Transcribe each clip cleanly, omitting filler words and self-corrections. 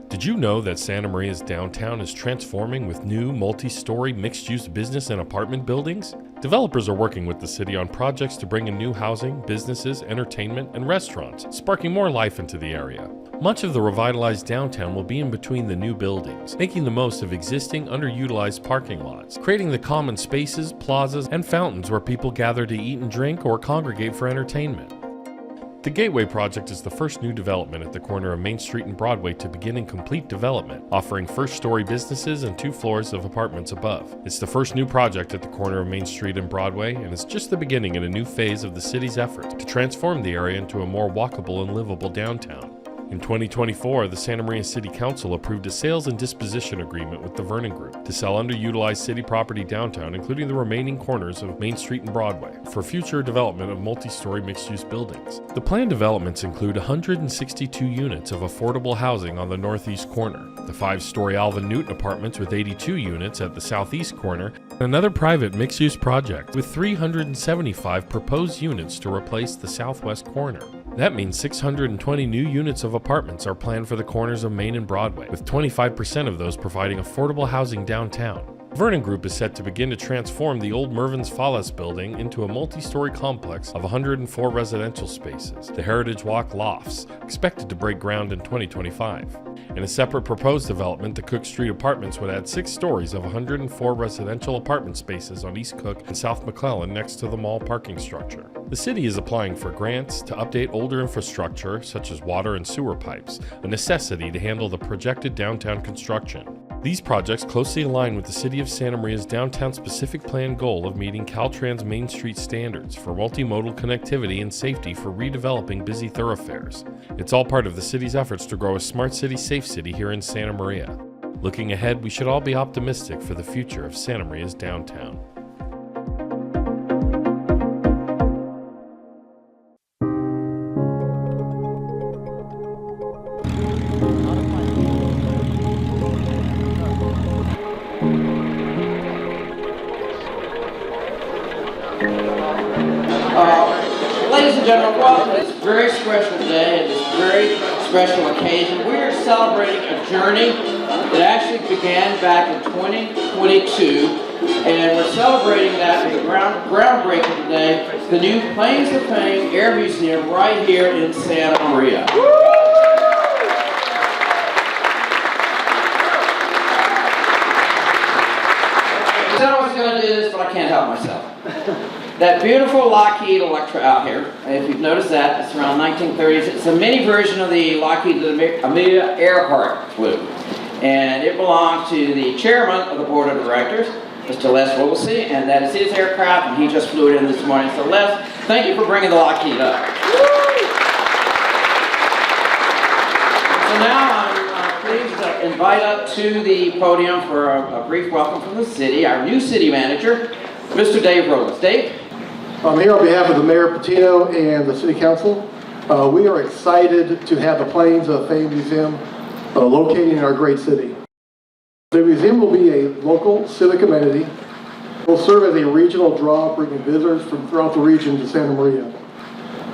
Did you know that Santa Maria's downtown is transforming with new multi-story mixed-use business and apartment buildings? Developers are working with the city on projects to bring in new housing, businesses, entertainment, and restaurants, sparking more life into the area. Much of the revitalized downtown will be in between the new buildings, making the most of existing underutilized parking lots, creating the common spaces, plazas, and fountains where people gather to eat and drink or congregate for entertainment. The Gateway project is the first new development at the corner of Main Street and Broadway to begin in complete development, offering first-story businesses and 2 floors of apartments above. It's the first new project at the corner of Main Street and Broadway, and it's just the beginning in a new phase of the city's effort to transform the area into a more walkable and livable downtown. In 2024, the Santa Maria City Council approved a sales and disposition agreement with the Vernon Group to sell underutilized city property downtown, including the remaining corners of Main Street and Broadway, for future development of multi-story mixed-use buildings. The planned developments include 162 units of affordable housing on the northeast corner, the 5-story Alvin Newton Apartments with 82 units at the southeast corner, and another private mixed-use project with 375 proposed units to replace the southwest corner. That means 620 new units of apartments are planned for the corners of Main and Broadway, with 25% of those providing affordable housing downtown. Vernon Group is set to begin to transform the old Mervyn's Fallas building into a multi-story complex of 104 residential spaces, the Heritage Walk Lofts, expected to break ground in 2025. In a separate proposed development, the Cook Street Apartments would add 6 stories of 104 residential apartment spaces on East Cook and South McClellan next to the mall parking structure. The city is applying for grants to update older infrastructure such as water and sewer pipes, a necessity to handle the projected downtown construction. These projects closely align with the City of Santa Maria's downtown specific plan goal of meeting Caltrans Main Street standards for multimodal connectivity and safety for redeveloping busy thoroughfares. It's all part of the city's efforts to grow a smart city, safe city here in Santa Maria. Looking ahead, we should all be optimistic for the future of Santa Maria's downtown. Ladies and gentlemen, welcome to this very special day and this very special occasion. We are celebrating a journey that actually began back in 2022, and we're celebrating that with a groundbreaking today, the new Plains of Fame Air Museum right here in Santa Maria. I said I was going to do this, but I can't help myself. That beautiful Lockheed Electra out here, if you've noticed that, it's around 1930s. It's a mini version of the Lockheed Amelia Earhart flew. And it belongs to the chairman of the board of directors, Mr. Les Woolsey, and that is his aircraft, and he just flew it in this morning. So Les, thank you for bringing the Lockheed up. So now I'm pleased to invite up to the podium for a brief welcome from the city, our new city manager, Mr. Dave Rowlands. Dave? I'm here on behalf of the Mayor Patino and the City Council. We are excited to have the Plains of Fame Museum located in our great city. The museum will be a local civic amenity. It will serve as a regional draw, bringing visitors from throughout the region to Santa Maria.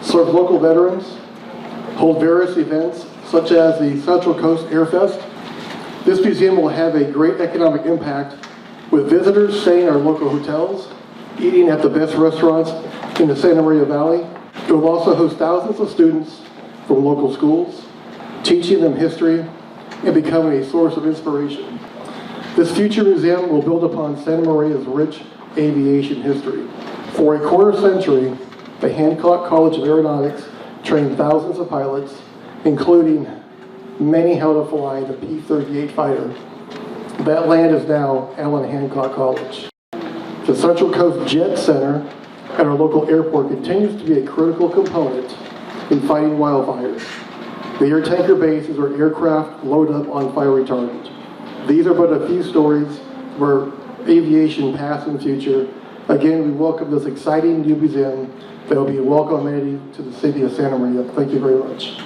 Serve local veterans, hold various events such as the Central Coast Air Fest. This museum will have a great economic impact with visitors staying in our local hotels, eating at the best restaurants in the Santa Maria Valley. It will also host thousands of students from local schools, teaching them history and becoming a source of inspiration. This future museum will build upon Santa Maria's rich aviation history. For a quarter century, the Hancock College of Aeronautics trained thousands of pilots, including many held to fly the P-38 fighter. That land is now Allen Hancock College. The Central Coast Jet Center at our local airport continues to be a critical component in fighting wildfires. The air tanker base is where aircraft load up on fire retardant. These are but a few stories where aviation past and future. Again, we welcome this exciting new museum that will be a welcome amenity to the city of Santa Maria. Thank you very much.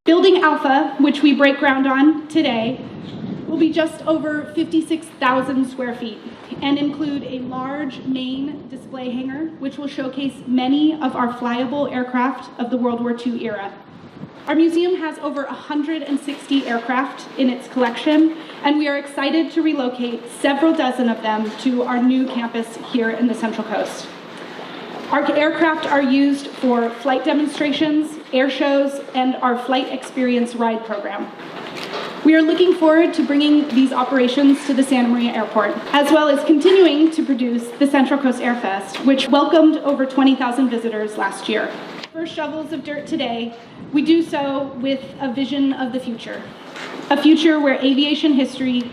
Building Alpha, which we break ground on today, will be just over 56,000 square feet. and include a large main display hangar, which will showcase many of our flyable aircraft of the World War II era. Our museum has over 160 aircraft in its collection, and we are excited to relocate several dozen of them to our new campus here in the Central Coast. Our aircraft are used for flight demonstrations, air shows, and our Flight Experience Ride program. We are looking forward to bringing these operations to the Santa Maria Airport, as well as continuing to produce the Central Coast Air Fest, which welcomed over 20,000 visitors last year. First shovels of dirt today, we do so with a vision of the future. A future where aviation history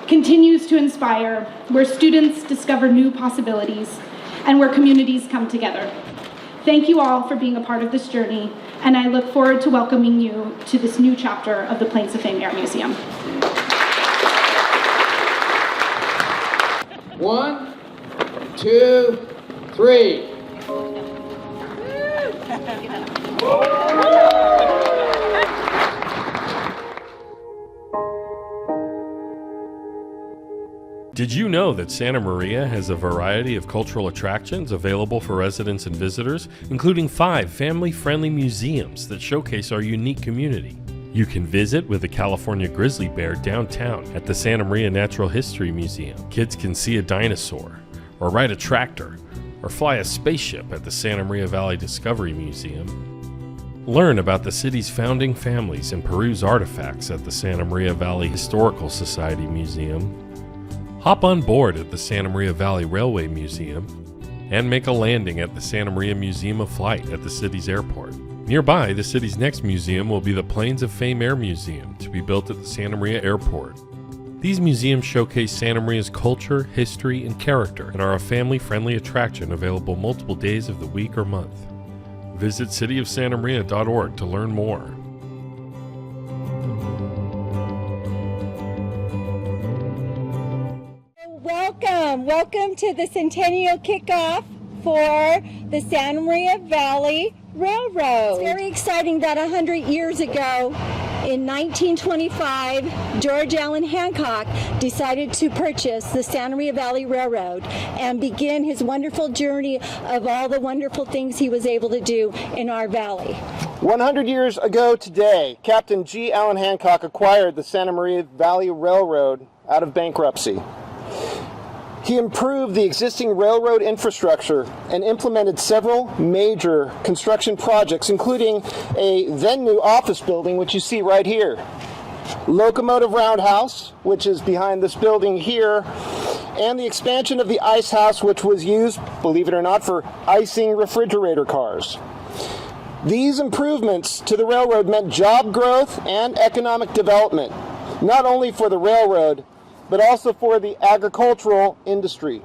continues to inspire, where students discover new possibilities, and where communities come together. Thank you all for being a part of this journey, and I look forward to welcoming you to this new chapter of the Planes of Fame Air Museum. 1, 2, 3. Did you know that Santa Maria has a variety of cultural attractions available for residents and visitors, including 5 family-friendly museums that showcase our unique community? You can visit with the California grizzly bear downtown at the Santa Maria Natural History Museum. Kids can see a dinosaur, or ride a tractor, or fly a spaceship at the Santa Maria Valley Discovery Museum. Learn about the city's founding families and peruse artifacts at the Santa Maria Valley Historical Society Museum. Hop on board at the Santa Maria Valley Railway Museum, and make a landing at the Santa Maria Museum of Flight at the city's airport. Nearby, the city's next museum will be the Planes of Fame Air Museum, to be built at the Santa Maria Airport. These museums showcase Santa Maria's culture, history, and character, and are a family-friendly attraction available multiple days of the week or month. Visit cityofsantamaria.org to learn more. Welcome to the centennial kickoff for the Santa Maria Valley Railroad. It's very exciting that 100 years ago, in 1925, George Allen Hancock decided to purchase the Santa Maria Valley Railroad and begin his wonderful journey of all the wonderful things he was able to do in our valley. 100 years ago today, Captain G. Allen Hancock acquired the Santa Maria Valley Railroad out of bankruptcy. He improved the existing railroad infrastructure and implemented several major construction projects, including a then new office building, which you see right here, locomotive roundhouse, which is behind this building here, and the expansion of the ice house, which was used, believe it or not, for icing refrigerator cars. These improvements to the railroad meant job growth and economic development, not only for the railroad, but also for the agricultural industry.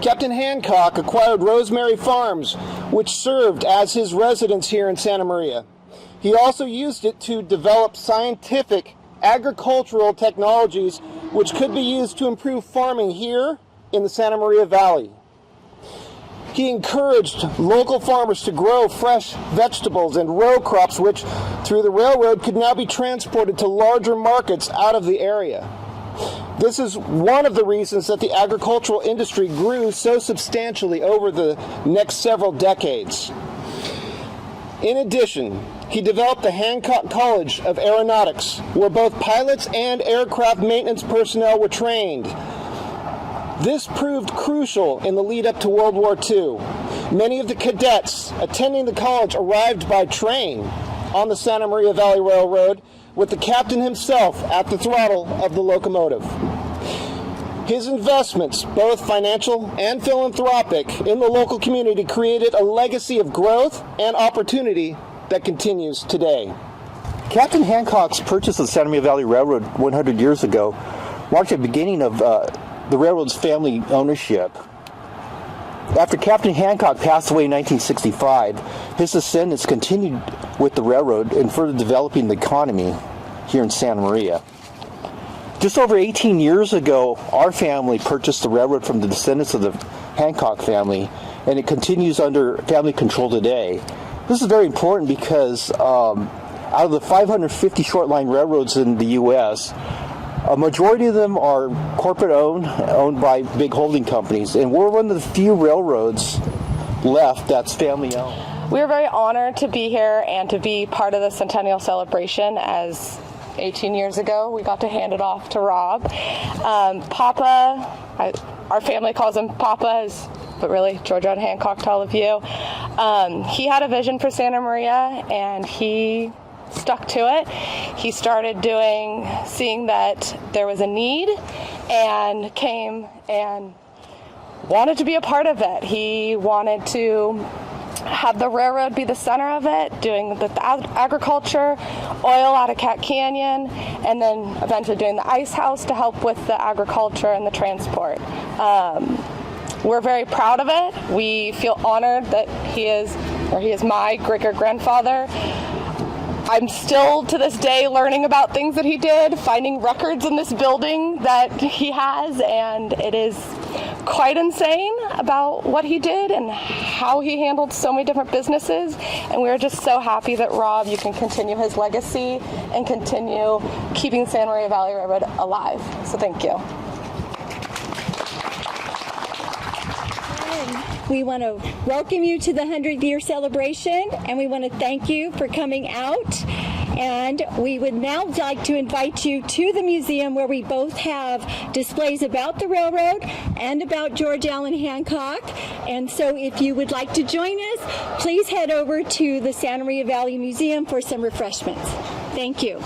Captain Hancock acquired Rosemary Farms, which served as his residence here in Santa Maria. He also used it to develop scientific agricultural technologies which could be used to improve farming here in the Santa Maria Valley. He encouraged local farmers to grow fresh vegetables and row crops, which through the railroad could now be transported to larger markets out of the area. This is one of the reasons that the agricultural industry grew so substantially over the next several decades. In addition, he developed the Hancock College of Aeronautics, where both pilots and aircraft maintenance personnel were trained. This proved crucial in the lead up to World War II. Many of the cadets attending the college arrived by train on the Santa Maria Valley Railroad, with the captain himself at the throttle of the locomotive. His investments, both financial and philanthropic, in the local community created a legacy of growth and opportunity that continues today. Captain Hancock's purchase of the Santa Maria Valley Railroad 100 years ago marked the beginning of the railroad's family ownership. After Captain Hancock passed away in 1965, his descendants continued with the railroad and further developing the economy here in Santa Maria. Just over 18 years ago, our family purchased the railroad from the descendants of the Hancock family, and it continues under family control today. This is very important because out of the 550 short line railroads in the U.S., A majority of them are corporate owned by big holding companies, and we're one of the few railroads left that's family owned. We're very honored to be here and to be part of the centennial celebration, as 18 years ago we got to hand it off to Rob. Papa, our family calls him Papa, but really George Allen Hancock to all of you. He had a vision for Santa Maria and he stuck to it. He started seeing that there was a need and came and wanted to be a part of it. He wanted to have the railroad be the center of it, doing the agriculture, oil out of Cat Canyon, and then eventually doing the ice house to help with the agriculture and the transport. We're very proud of it. We feel honored that he is my great-grandfather. I'm still, to this day, learning about things that he did, finding records in this building that he has, and it is quite insane about what he did and how he handled so many different businesses. And we're just so happy that, Rob, you can continue his legacy and continue keeping Santa Maria Valley Railroad alive. So thank you. We want to welcome you to the 100-year celebration, and we want to thank you for coming out. And we would now like to invite you to the museum, where we both have displays about the railroad and about George Allen Hancock. And so if you would like to join us, please head over to the Santa Maria Valley Museum for some refreshments. Thank you.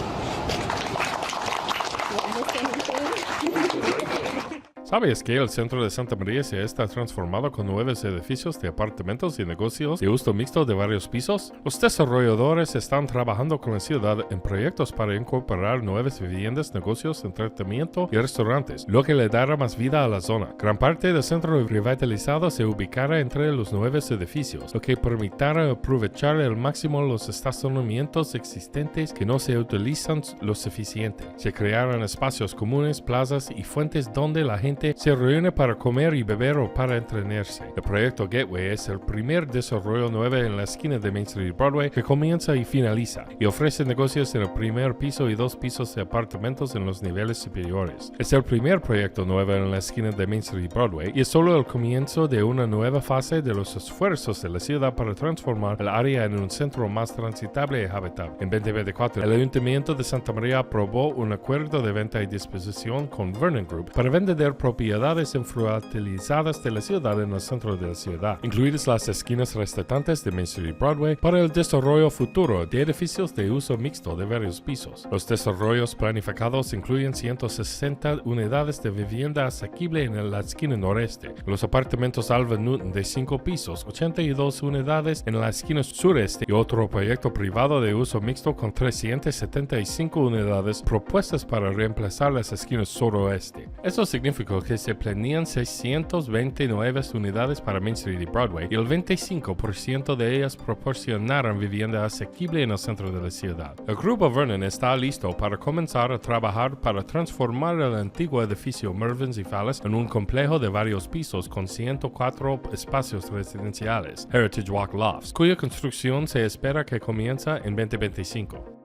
¿Sabes que el centro de Santa María se está transformado con nuevos edificios de apartamentos y negocios de uso mixto de varios pisos? Los desarrolladores están trabajando con la ciudad en proyectos para incorporar nuevas viviendas, negocios, entretenimiento y restaurantes, lo que le dará más vida a la zona. Gran parte del centro revitalizado se ubicará entre los nuevos edificios, lo que permitirá aprovechar al máximo los estacionamientos existentes que no se utilizan lo suficiente. Se crearán espacios comunes, plazas y fuentes donde la gente se reúne para comer y beber o para entretenerse. El proyecto Gateway es el primer desarrollo nuevo en la esquina de Main Street y Broadway que comienza y finaliza, y ofrece negocios en el primer piso y 2 pisos de apartamentos en los niveles superiores. Es el primer proyecto nuevo en la esquina de Main Street y Broadway, y es solo el comienzo de una nueva fase de los esfuerzos de la ciudad para transformar el área en un centro más transitable y habitable. En 2024, el Ayuntamiento de Santa María aprobó un acuerdo de venta y disposición con Vernon Group para vender propiedades infrautilizadas de la ciudad en el centro de la ciudad, incluidas las esquinas restantes de Main Street y Broadway, para el desarrollo futuro de edificios de uso mixto de varios pisos. Los desarrollos planificados incluyen 160 unidades de vivienda asequible en la esquina noreste, los apartamentos Alva Newton de 5 pisos, 82 unidades en la esquina sureste y otro proyecto privado de uso mixto con 375 unidades propuestas para reemplazar las esquinas suroeste. Eso significa que se planean 629 unidades para Main Street y Broadway, y el 25% de ellas proporcionarán vivienda asequible en el centro de la ciudad. El Grupo Vernon está listo para comenzar a trabajar para transformar el antiguo edificio Mervyn's y Fallis en un complejo de varios pisos con 104 espacios residenciales, Heritage Walk Lofts, cuya construcción se espera que comience en 2025.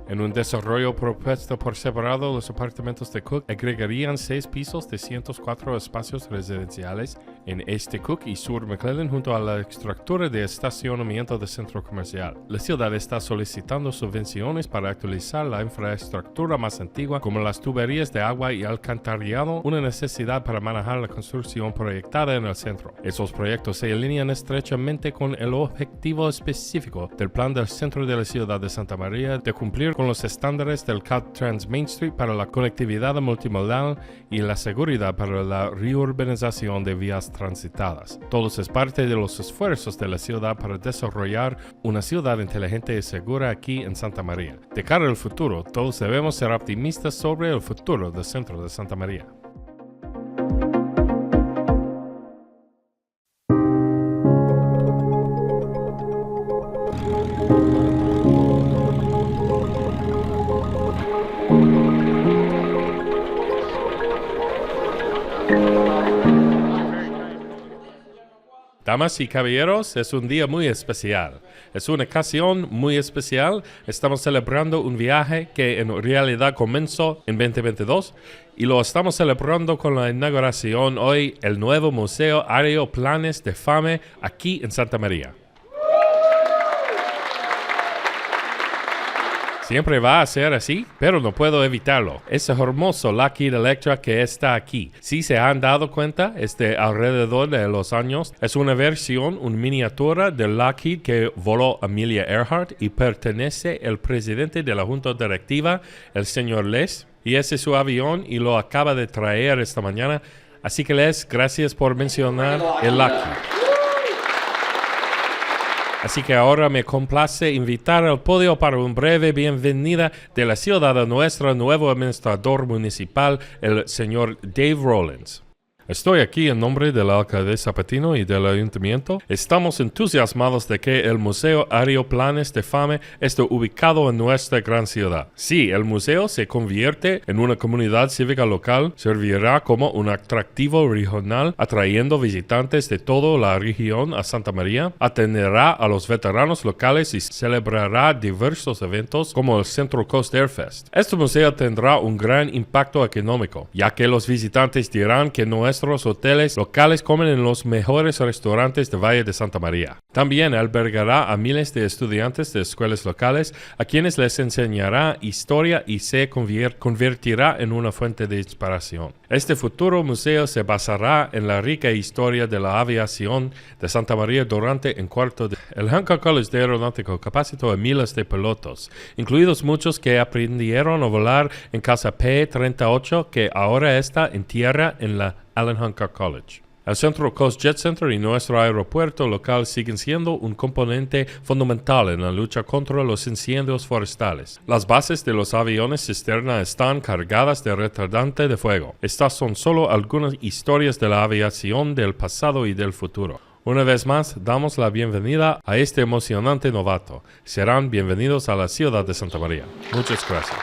En un desarrollo propuesto por separado, los apartamentos de Cook agregarían 6 pisos de 104 espacios residenciales en Este Cook y Sur McClellan junto a la estructura de estacionamiento de centro comercial. La ciudad está solicitando subvenciones para actualizar la infraestructura más antigua, como las tuberías de agua y alcantarillado, una necesidad para manejar la construcción proyectada en el centro. Esos proyectos se alinean estrechamente con el objetivo específico del plan del centro de la ciudad de Santa María de cumplir con los estándares del Caltrans Main Street para la conectividad multimodal y la seguridad para la reurbanización de vías transitadas. Todo es parte de los esfuerzos de la ciudad para desarrollar una ciudad inteligente y segura aquí en Santa María. De cara al futuro, todos debemos ser optimistas sobre el futuro del centro de Santa María. Damas y caballeros, es un día muy especial. Es una ocasión muy especial. Estamos celebrando un viaje que en realidad comenzó en 2022 y lo estamos celebrando con la inauguración hoy del nuevo Museo Aeroplanes de Fame aquí en Santa María. Siempre va a ser así, pero no puedo evitarlo. Ese hermoso Lockheed Electra que está aquí, si se han dado cuenta, es de alrededor de los años. Es una versión, una miniatura del Lockheed que voló Amelia Earhart y pertenece al presidente de la Junta Directiva, el señor Les. Y ese es su avión y lo acaba de traer esta mañana. Así que Les, gracias por mencionar el Lockheed. Así que ahora me complace invitar al podio para una breve bienvenida de la ciudad a nuestro nuevo administrador municipal, el señor Dave Rollins. Estoy aquí en nombre de la alcaldesa Patino y del ayuntamiento. Estamos entusiasmados de que el Museo Aeroplanes de Fame esté ubicado en nuestra gran ciudad. Si el museo se convierte en una comunidad cívica local, servirá como un atractivo regional, atrayendo visitantes de toda la región a Santa María, atenderá a los veteranos locales y celebrará diversos eventos como el Central Coast Air Fest. Este museo tendrá un gran impacto económico, ya que los visitantes dirán que nuestros hoteles locales comen en los mejores restaurantes de Valle de Santa María. También albergará a miles de estudiantes de escuelas locales a quienes les enseñará historia y se convertirá en una fuente de inspiración. Este futuro museo se basará en la rica historia de la aviación de Santa María durante el cuarto de... El Hancock College de Aeronáutico capacitó a miles de pilotos, incluidos muchos que aprendieron a volar en Casa P-38 que ahora está en tierra en la Allen Hancock College. El Central Coast Jet Center y nuestro aeropuerto local siguen siendo un componente fundamental en la lucha contra los incendios forestales. Las bases de los aviones cisterna están cargadas de retardante de fuego. Estas son solo algunas historias de la aviación del pasado y del futuro. Una vez más, damos la bienvenida a este emocionante novato. Serán bienvenidos a la ciudad de Santa María. Muchas gracias.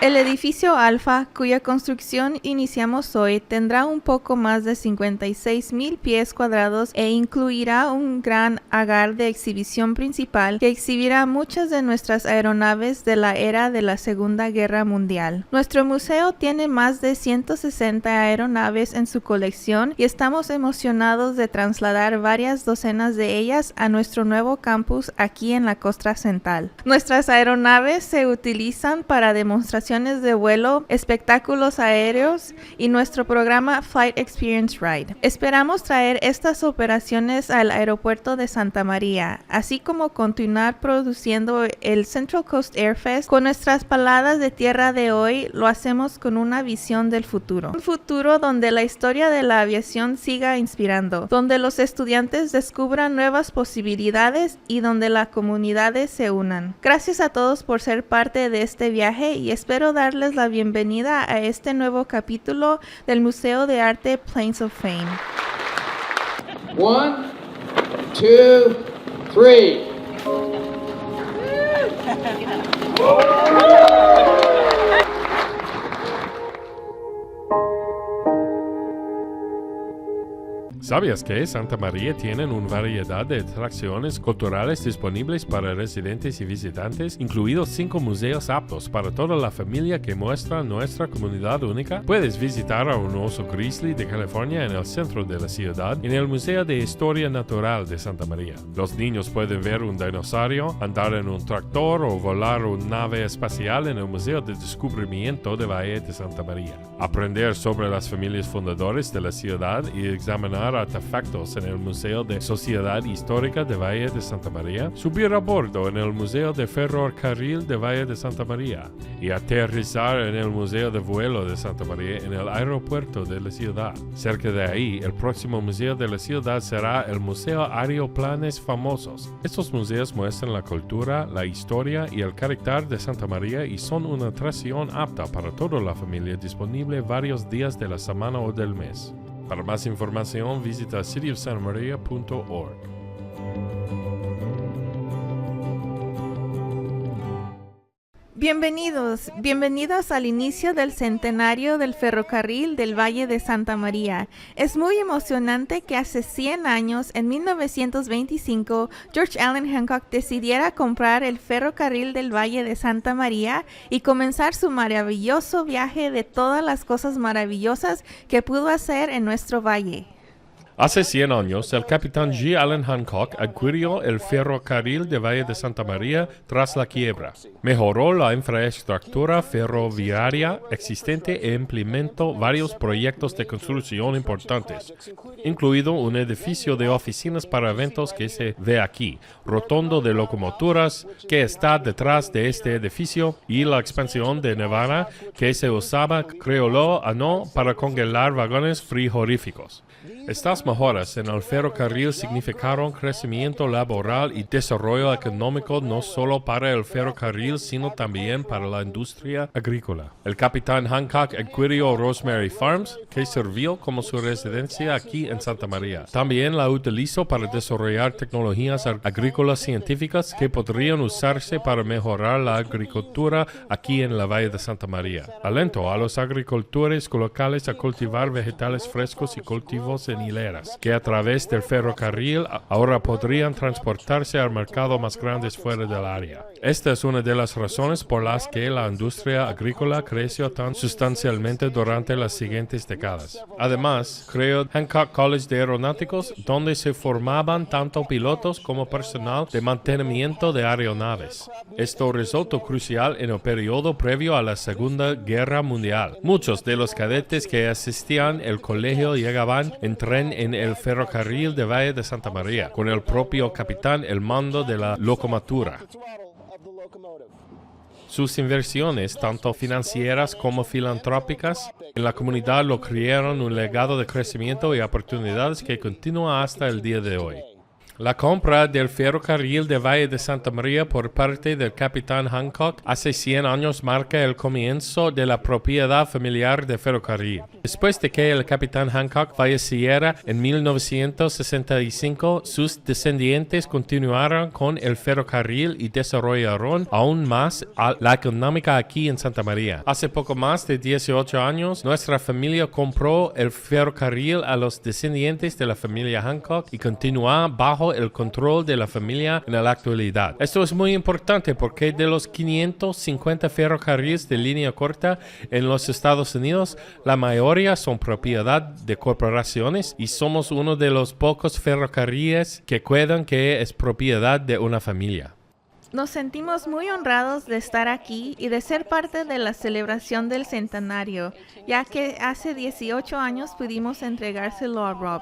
El edificio Alfa, cuya construcción iniciamos hoy, tendrá un poco más de 56,000 pies cuadrados e incluirá un gran hangar de exhibición principal que exhibirá muchas de nuestras aeronaves de la era de la Segunda Guerra Mundial. Nuestro museo tiene más de 160 aeronaves en su colección y estamos emocionados de trasladar varias docenas de ellas a nuestro nuevo campus aquí en la costa central. Nuestras aeronaves se utilizan para demostraciones de vuelo, espectáculos aéreos y nuestro programa Flight Experience Ride. Esperamos traer estas operaciones al aeropuerto de Santa María, así como continuar produciendo el Central Coast Air Fest. Con nuestras paladas de tierra de hoy, lo hacemos con una visión del futuro. Un futuro donde la historia de la aviación siga inspirando, donde los estudiantes descubran nuevas posibilidades y donde las comunidades se unan. Gracias a todos por ser parte de este viaje y espero darles la bienvenida a este nuevo capítulo del Museo de Arte Planes of Fame. 1, 2, 3. ¿Sabías que Santa María tiene una variedad de atracciones culturales disponibles para residentes y visitantes, incluidos 5 museos aptos para toda la familia que muestran nuestra comunidad única? Puedes visitar a un oso grizzly de California en el centro de la ciudad, en el Museo de Historia Natural de Santa María. Los niños pueden ver un dinosaurio, andar en un tractor o volar una nave espacial en el Museo de Descubrimiento de Valle de Santa María. Aprender sobre las familias fundadoras de la ciudad y examinar artefactos en el Museo de Sociedad Histórica de Valle de Santa María, subir a bordo en el Museo de Ferrocarril de Valle de Santa María y aterrizar en el Museo de Vuelo de Santa María en el aeropuerto de la ciudad. Cerca de ahí, el próximo museo de la ciudad será el Museo Aeroplanes Famosos. Estos museos muestran la cultura, la historia y el carácter de Santa María y son una atracción apta para toda la familia, disponible varios días de la semana o del mes. Para más información, visita cityofsantamaria.org. Bienvenidos al inicio del centenario del ferrocarril del Valle de Santa María. Es muy emocionante que hace 100 años, en 1925, George Allen Hancock decidiera comprar el ferrocarril del Valle de Santa María y comenzar su maravilloso viaje de todas las cosas maravillosas que pudo hacer en nuestro valle. Hace 100 años, el capitán G. Allen Hancock adquirió el ferrocarril de Valle de Santa María tras la quiebra. Mejoró la infraestructura ferroviaria existente e implementó varios proyectos de construcción importantes, incluido un edificio de oficinas para eventos que se ve aquí, rotondo de locomotoras que está detrás de este edificio y la expansión de Nevada que se usaba, créelo o no, para congelar vagones frigoríficos. Estas mejoras en el ferrocarril significaron crecimiento laboral y desarrollo económico no solo para el ferrocarril, sino también para la industria agrícola. El capitán Hancock adquirió Rosemary Farms, que sirvió como su residencia aquí en Santa María. También la utilizó para desarrollar tecnologías agrícolas científicas que podrían usarse para mejorar la agricultura aquí en la Valle de Santa María. Alentó a los agricultores locales a cultivar vegetales frescos y cultivos en hileras, que a través del ferrocarril ahora podrían transportarse al mercado más grandes fuera del área. Esta es una de las razones por las que la industria agrícola creció tan sustancialmente durante las siguientes décadas. Además, creó Hancock College de Aeronáuticos, donde se formaban tanto pilotos como personal de mantenimiento de aeronaves. Esto resultó crucial en el periodo previo a la Segunda Guerra Mundial. Muchos de los cadetes que asistían al colegio llegaban en tren en el ferrocarril de Valle de Santa María, con el propio capitán al mando de la locomotora. Sus inversiones, tanto financieras como filantrópicas, en la comunidad lo crearon un legado de crecimiento y oportunidades que continúa hasta el día de hoy. La compra del ferrocarril de Valle de Santa María por parte del capitán Hancock hace 100 años marca el comienzo de la propiedad familiar de ferrocarril. Después de que el capitán Hancock falleciera en 1965, sus descendientes continuaron con el ferrocarril y desarrollaron aún más la económica aquí en Santa María. Hace poco más de 18 años, nuestra familia compró el ferrocarril a los descendientes de la familia Hancock y continúa bajo el control de la familia en la actualidad. Esto es muy importante porque de los 550 ferrocarriles de línea corta en los Estados Unidos, la mayoría son propiedad de corporaciones y somos uno de los pocos ferrocarriles que cuidan que es propiedad de una familia. Nos sentimos muy honrados de estar aquí y de ser parte de la celebración del centenario, ya que hace 18 años pudimos entregárselo a Rob.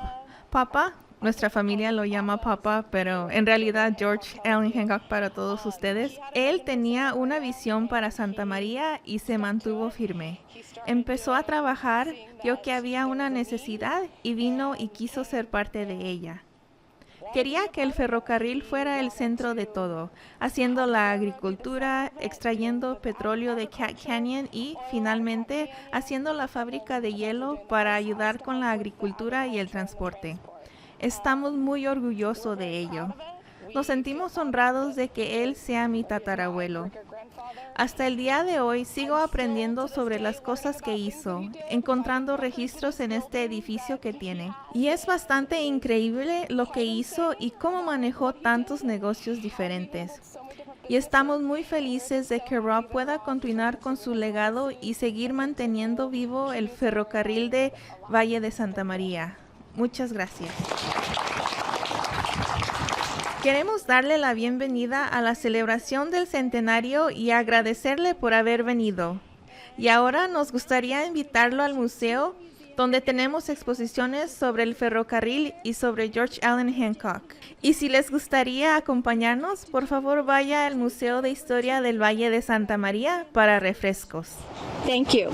Papá, nuestra familia lo llama papá, pero en realidad George Allen Hancock para todos ustedes. Él tenía una visión para Santa María y se mantuvo firme. Empezó a trabajar, vio que había una necesidad y vino y quiso ser parte de ella. Quería que el ferrocarril fuera el centro de todo, haciendo la agricultura, extrayendo petróleo de Cat Canyon y, finalmente, haciendo la fábrica de hielo para ayudar con la agricultura y el transporte. Estamos muy orgullosos de ello. Nos sentimos honrados de que él sea mi tatarabuelo. Hasta el día de hoy sigo aprendiendo sobre las cosas que hizo, encontrando registros en este edificio que tiene. Y es bastante increíble lo que hizo y cómo manejó tantos negocios diferentes. Y estamos muy felices de que Rob pueda continuar con su legado y seguir manteniendo vivo el ferrocarril de Valle de Santa María. Muchas gracias. Queremos darle la bienvenida a la celebración del centenario y agradecerle por haber venido. Y ahora nos gustaría invitarlo al museo, donde tenemos exposiciones sobre el ferrocarril y sobre George Allen Hancock. Y si les gustaría acompañarnos, por favor vaya al Museo de Historia del Valle de Santa María para refrescos. Thank you.